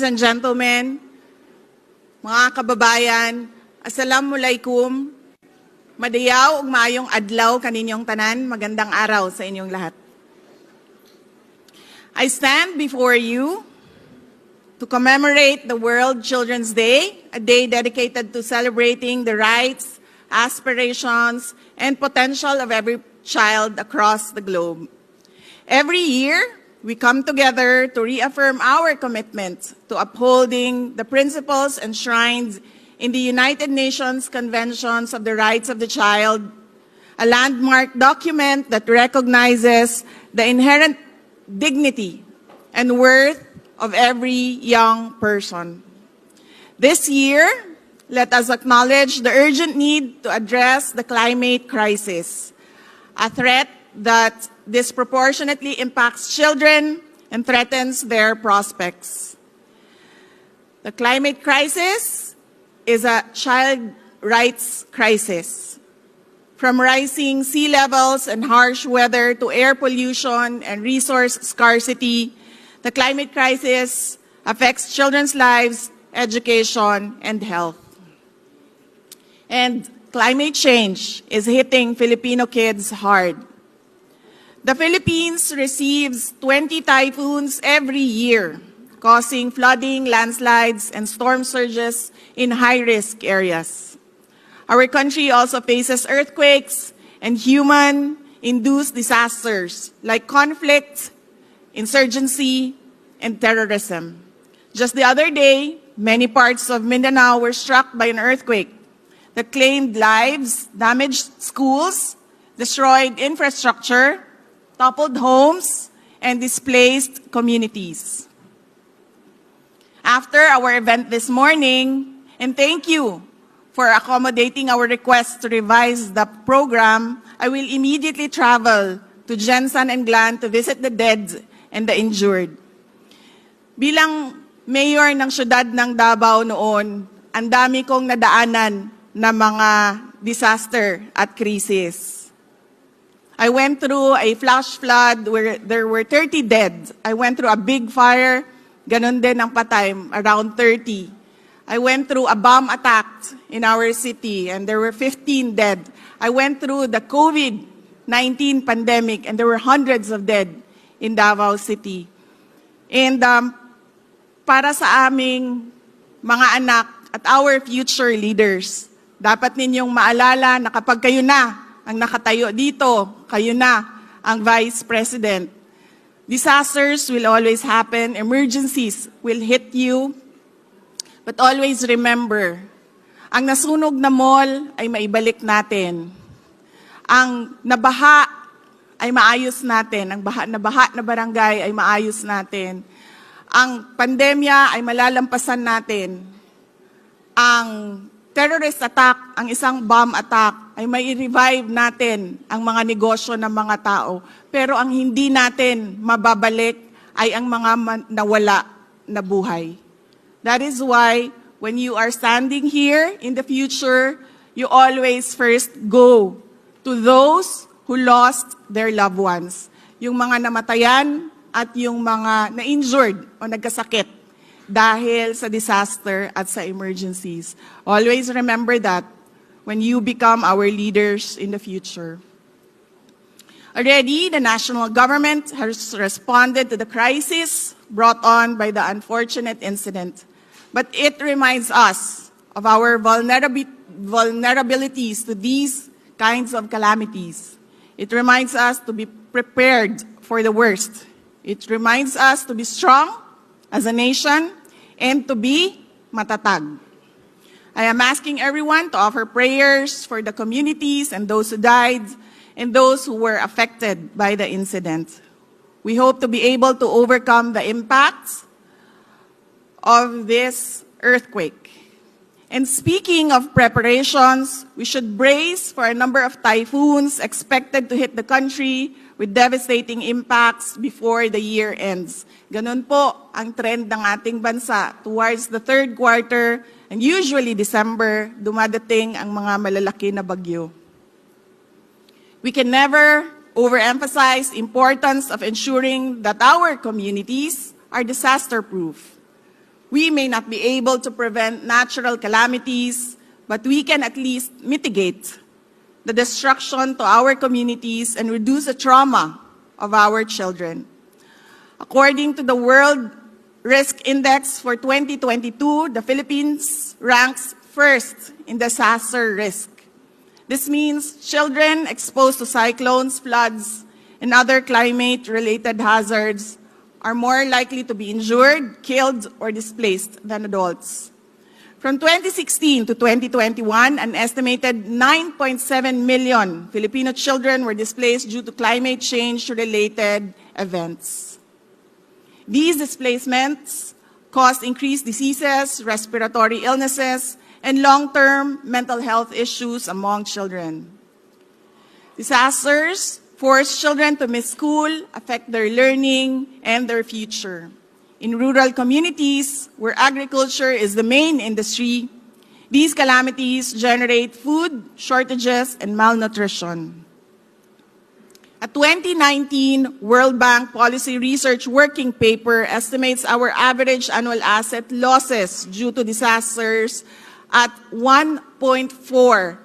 Ladies and gentlemen, mga kababayan, assalamualaikum. Madayaw ug maayong adlaw kaninyong tanan, magandang araw sa inyong lahat. I stand before you to commemorate the World Children's Day, a day dedicated to celebrating the rights, aspirations, and potential of every child across the globe. Every year, we come together to reaffirm our commitment to upholding the principles enshrined in the United Nations Conventions of the Rights of the Child, a landmark document that recognizes the inherent dignity and worth of every young person. This year, let us acknowledge the urgent need to address the climate crisis, a threat that disproportionately impacts children and threatens their prospects. The climate crisis is a child rights crisis. From rising sea levels and harsh weather to air pollution and resource scarcity, the climate crisis affects children's lives, education, and health. And climate change is hitting Filipino kids hard. The Philippines receives 20 typhoons every year, causing flooding, landslides, and storm surges in high-risk areas. Our country also faces earthquakes and human-induced disasters like conflict, insurgency, and terrorism. Just the other day, many parts of Mindanao were struck by an earthquake that claimed lives, damaged schools, destroyed infrastructure, toppled homes, and displaced communities. After our event this morning, and thank you for accommodating our request to revise the program, I will immediately travel to Jensan and Glan to visit the dead and the injured. Bilang mayor ng syudad ng Davao noon, ang dami kong nadaanan na mga disaster at krisis. I went through a flash flood where there were 30 dead. I went through a big fire, ganun din ang patay, around 30. I went through a bomb attack in our city and there were 15 dead. I went through the COVID-19 pandemic and there were hundreds of dead in Davao City. And para sa aming mga anak at our future leaders, dapat ninyong maalala na kapag kayo na ang nakatayo dito, kayo na ang Vice President. Disasters will always happen, emergencies will hit you, but always remember, ang nasunog na mall ay maibalik natin. Ang nabaha ay maayos natin, ang nabaha na barangay ay maayos natin. Ang pandemya ay malalampasan natin. Ang terrorist attack, ang isang bomb attack, ay may revive natin ang mga negosyo ng mga tao. Pero ang hindi natin mababalik ay ang mga nawala na buhay. That is why when you are standing here in the future, you always first go to those who lost their loved ones. Yung mga namatayan at yung mga na-injured o nagkasakit dahil sa disaster at sa emergencies. Always remember that when you become our leaders in the future. Already, the national government has responded to the crisis brought on by the unfortunate incident. But it reminds us of our vulnerabilities to these kinds of calamities. It reminds us to be prepared for the worst. It reminds us to be strong as a nation and to be matatag. I am asking everyone to offer prayers for the communities and those who died and those who were affected by the incident. We hope to be able to overcome the impacts of this earthquake. And speaking of preparations, we should brace for a number of typhoons expected to hit the country with devastating impacts before the year ends. Ganun po ang trend ng ating bansa. Towards the third quarter, and usually December, dumadating ang mga malalaki na bagyo. We can never overemphasize the importance of ensuring that our communities are disaster-proof. We may not be able to prevent natural calamities, but we can at least mitigate the destruction to our communities and reduce the trauma of our children. According to the World Risk Index for 2022, the Philippines ranks first in disaster risk. This means children exposed to cyclones, floods, and other climate-related hazards are more likely to be injured, killed, or displaced than adults. From 2016 to 2021, an estimated 9.7 million Filipino children were displaced due to climate change-related events. These displacements caused increased diseases, respiratory illnesses, and long-term mental health issues among children. Disasters force children to miss school, affect their learning, and their future. In rural communities, where agriculture is the main industry, these calamities generate food shortages and malnutrition. A 2019 World Bank Policy Research Working Paper estimates our average annual asset losses due to disasters at $1.4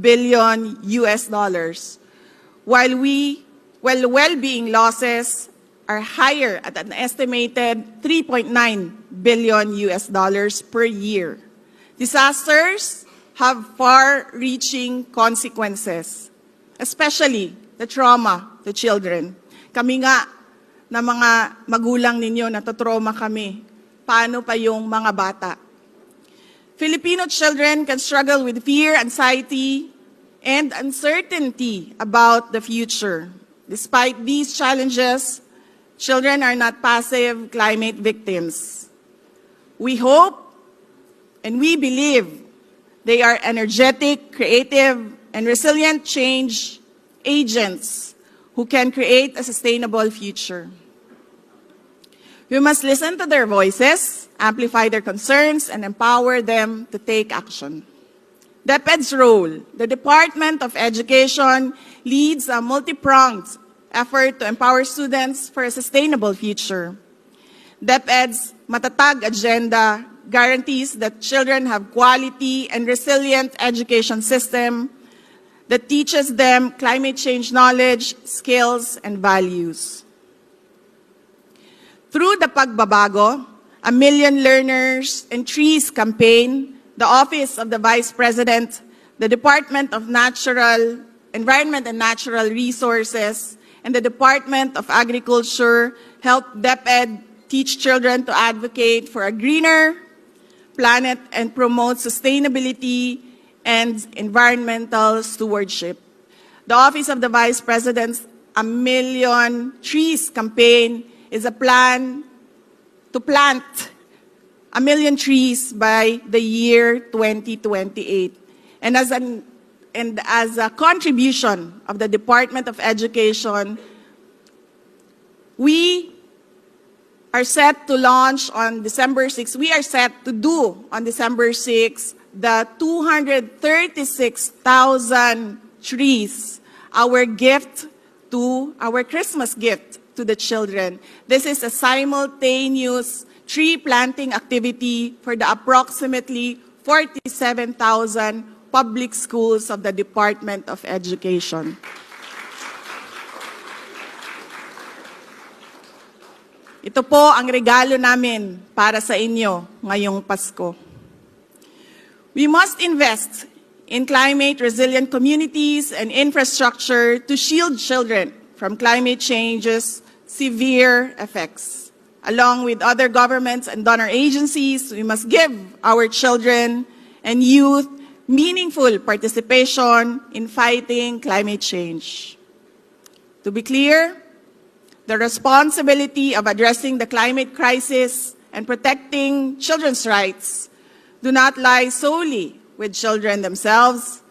billion US dollars, while well-being losses are higher at an estimated $3.9 billion US dollars per year. Disasters have far-reaching consequences, especially the trauma to children. Kami nga na mga magulang ninyo, natotrauma kami. Paano pa yung mga bata? Filipino children can struggle with fear, anxiety, and uncertainty about the future. Despite these challenges, children are not passive climate victims. We hope and we believe they are energetic, creative, and resilient change agents who can create a sustainable future. We must listen to their voices, amplify their concerns, and empower them to take action. DepEd's role. The Department of Education leads a multi-pronged effort to empower students for a sustainable future. DepEd's matatag agenda guarantees that children have quality and resilient education system that teaches them climate change knowledge, skills, and values. Through the Pagbabago, a Million Learners and Trees campaign, the Office of the Vice President, the Department of Environment and Natural Resources, and the Department of Agriculture helped DepEd teach children to advocate for a greener planet and promote sustainability and environmental stewardship. The Office of the Vice President's A Million Trees campaign is a plan to plant 1 million trees by the year 2028. And as a contribution of the Department of Education, we are set to launch on December 6. We are set to do on December 6 the 236,000 trees, our Christmas gift to the children. This is a simultaneous tree planting activity for the approximately 47,000 public schools of the Department of Education. Ito po ang regalo namin para sa inyo ngayong Pasko. We must invest in climate-resilient communities and infrastructure to shield children from climate change's severe effects. Along with other governments and donor agencies, we must give our children and youth meaningful participation in fighting climate change. To be clear, the responsibility of addressing the climate crisis and protecting children's rights do not lie solely with children themselves.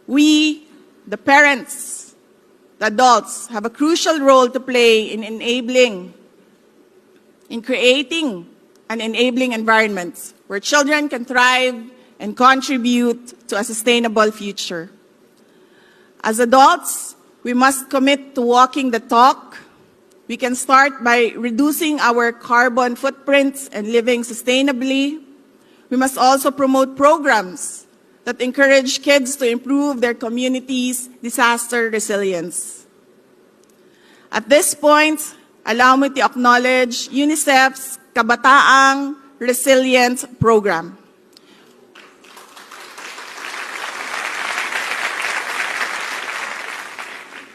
We, the parents, the adults, have a crucial role to play in creating an enabling environment where children can thrive and contribute to a sustainable future. As adults, we must commit to walking the talk, We can start by reducing our carbon footprints and living sustainably. We must also promote programs that encourage kids to improve their community's disaster resilience. At this point, allow me to acknowledge UNICEF's Kabataang Resilience Program.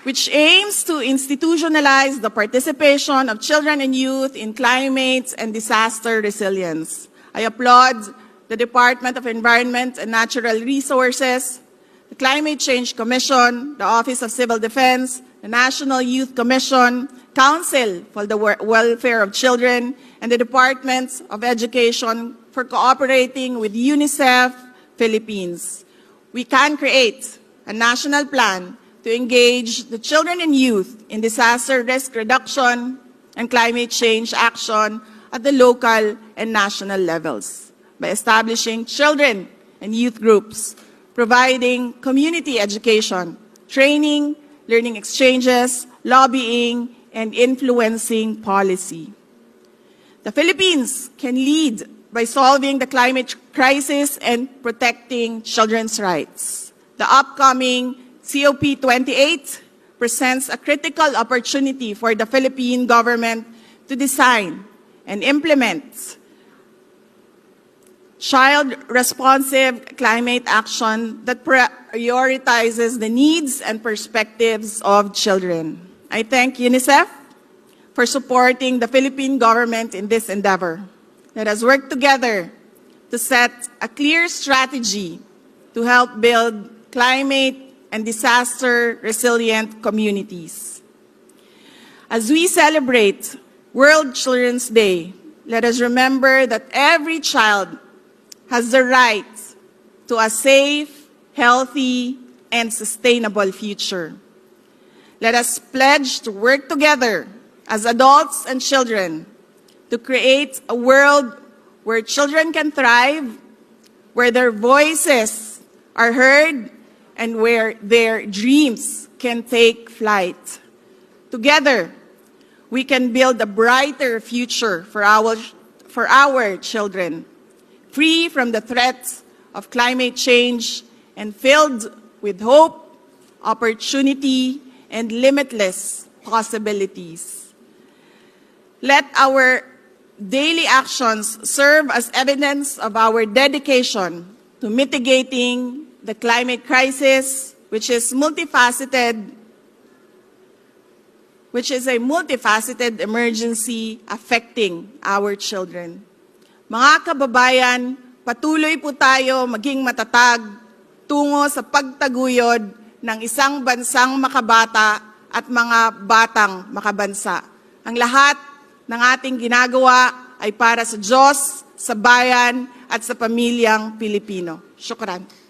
Which aims to institutionalize the participation of children and youth in climate and disaster resilience. I applaud the Department of Environment and Natural Resources, the Climate Change Commission, the Office of Civil Defense, the National Youth Commission, Council for the Welfare of Children, and the Department of Education for cooperating with UNICEF Philippines. We can create a national plan to engage the children and youth in disaster risk reduction and climate change action at the local and national levels by establishing children and youth groups, providing community education, training, learning exchanges, lobbying, and influencing policy. The Philippines can lead by solving the climate crisis and protecting children's rights. The upcoming COP28 presents a critical opportunity for the Philippine government to design and implement child-responsive climate action that prioritizes the needs and perspectives of children. I thank UNICEF for supporting the Philippine government in this endeavor. Let us work together to set a clear strategy to help build climate and disaster-resilient communities. As we celebrate World Children's Day, let us remember that every child has the right to a safe, healthy, and sustainable future. Let us pledge to work together as adults and children to create a world where children can thrive, where their voices are heard, and where their dreams can take flight. Together, we can build a brighter future for our children, free from the threats of climate change and filled with hope, opportunity, and limitless possibilities. Let our daily actions serve as evidence of our dedication to mitigating the climate crisis, which is a multifaceted emergency affecting our children. Mga kababayan, patuloy po tayo maging matatag tungo sa pagtaguyod ng isang bansang makabata at mga batang makabansa. Ang lahat ng ating ginagawa ay para sa Diyos, sa bayan at sa pamilyang Pilipino. Syukran.